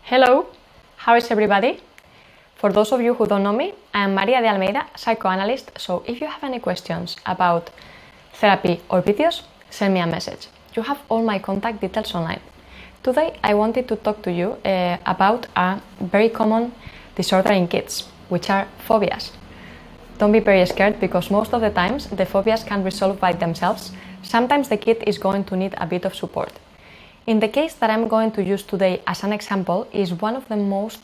Hello, how is everybody? For those of you who don't know me, I am Maria de Almeida, psychoanalyst, so if you have any questions about therapy or videos, send me a message. You have all my contact details online. Today I wanted to talk to you about a very common disorder in kids, which are phobias. Don't be very scared because most of the times the phobias can resolve by themselves. Sometimes the kid is going to need a bit of support. In the case that I'm going to use today as an example is one of the most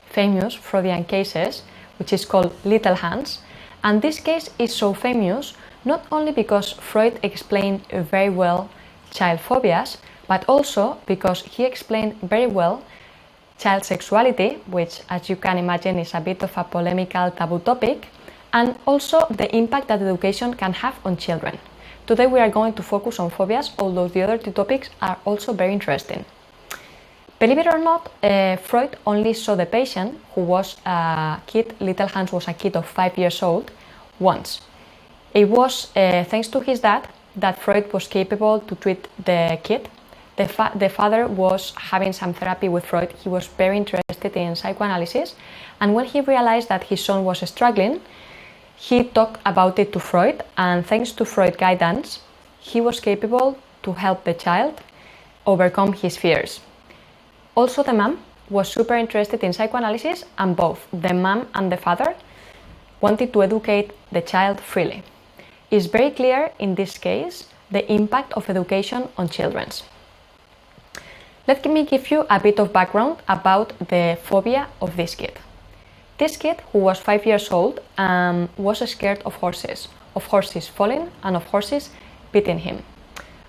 famous Freudian cases, which is called Little Hans. And this case is so famous not only because Freud explained very well child phobias, but also because he explained very well child sexuality, which as you can imagine is a bit of a polemical taboo topic, and also the impact that education can have on children. Today we are going to focus on phobias, although the other two topics are also very interesting. Believe it or not, Freud only saw the patient, who was a kid, Little Hans was a kid of 5 years old, once. It was thanks to his dad that Freud was capable to treat the kid. The father was having some therapy with Freud. He was very interested in psychoanalysis, and when he realized that his son was struggling, he talked about it to Freud, and thanks to Freud's guidance, he was capable to help the child overcome his fears. Also, the mom was super interested in psychoanalysis, and both the mom and the father wanted to educate the child freely. It's very clear in this case the impact of education on children. Let me give you a bit of background about the phobia of this kid. This kid, who was 5 years old, was scared of horses falling and of horses beating him.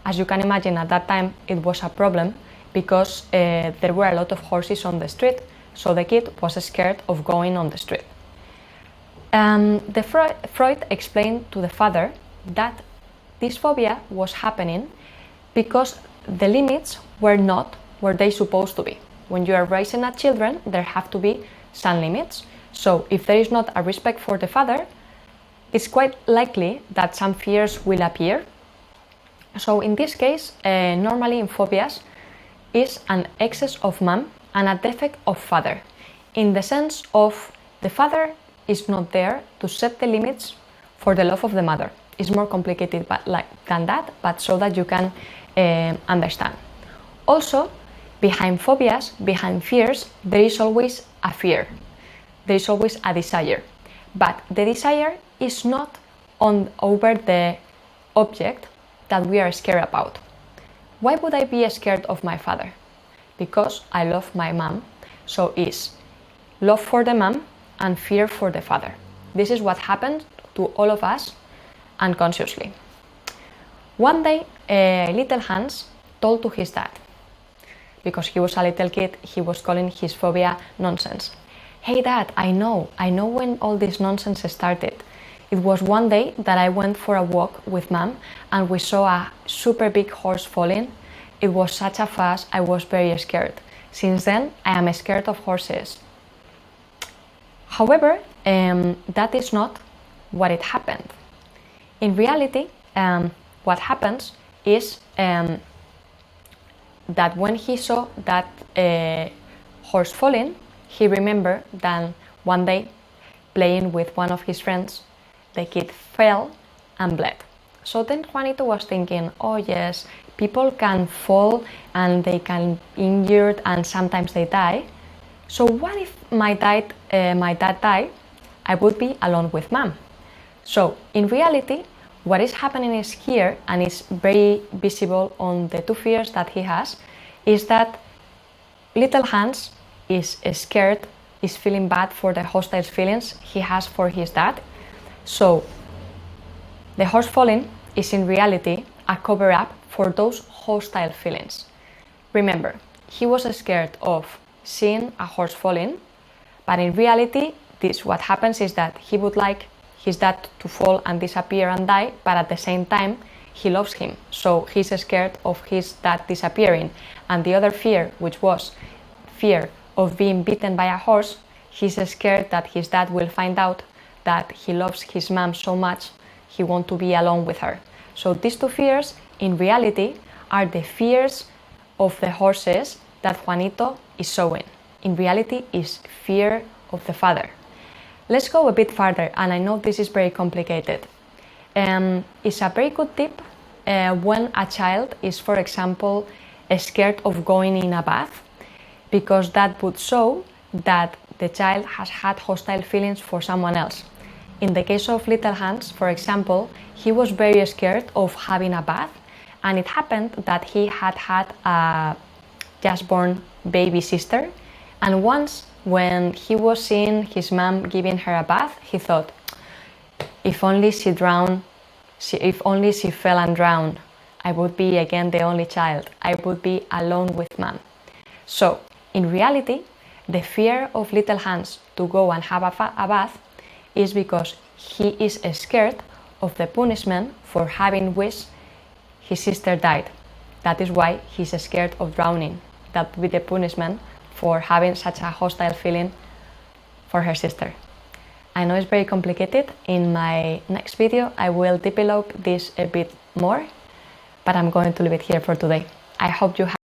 As you can imagine, at that time it was a problem because there were a lot of horses on the street, so the kid was scared of going on the street. Freud explained to the father that this phobia was happening because the limits were not where they supposed to be. When you are raising a children, there have to be some limits. So if there is not a respect for the father, it's quite likely that some fears will appear. So in this case, normally in phobias, is an excess of mom and a defect of father, in the sense of the father is not there to set the limits for the love of the mother. It's more complicated than that, but so that you can understand. Also, behind phobias, behind fears, there is always a fear. There is always a desire. But the desire is not over the object that we are scared about. Why would I be scared of my father? Because I love my mom. So it's love for the mom and fear for the father. This is what happened to all of us unconsciously. One day, Little Hans told to his dad, because he was a little kid, he was calling his phobia nonsense. Hey dad, I know when all this nonsense started. It was one day that I went for a walk with mom and we saw a super big horse falling. It was such a fuss, I was very scared. Since then, I am scared of horses. However, that is not what it happened. In reality, what happens is that when he saw that horse falling, he remembered that one day, playing with one of his friends, the kid fell and bled. So then Juanito was thinking, oh yes, people can fall and they can injure and sometimes they die. So what if my dad died? I would be alone with mom. So in reality, what is happening is here, and it's very visible on the two fears that he has, is that Little Hans is scared, is feeling bad for the hostile feelings he has for his dad. So the horse falling is in reality a cover-up for those hostile feelings. Remember, he was scared of seeing a horse falling, but in reality, what happens is that he would like his dad to fall and disappear and die, but at the same time, he loves him. So he's scared of his dad disappearing. And the other fear, which was fear of being beaten by a horse, he's scared that his dad will find out that he loves his mom so much, he wants to be alone with her. So these two fears, in reality, are the fears of the horses that Juanito is showing. In reality, is fear of the father. Let's go a bit further, and I know this is very complicated. It's a very good tip when a child is, for example, scared of going in a bath, because that would show that the child has had hostile feelings for someone else. In the case of little Hans, for example, he was very scared of having a bath, and it happened that he had a just born baby sister, and once when he was seeing his mom giving her a bath, he thought, if only she fell and drowned, I would be again the only child. I would be alone with mom. So, in reality, the fear of little Hans to go and have a bath is because he is scared of the punishment for having wished his sister died. That is why he's scared of drowning. That would be the punishment for having such a hostile feeling for her sister. I know it's very complicated. In my next video, I will develop this a bit more, but I'm going to leave it here for today. I hope you have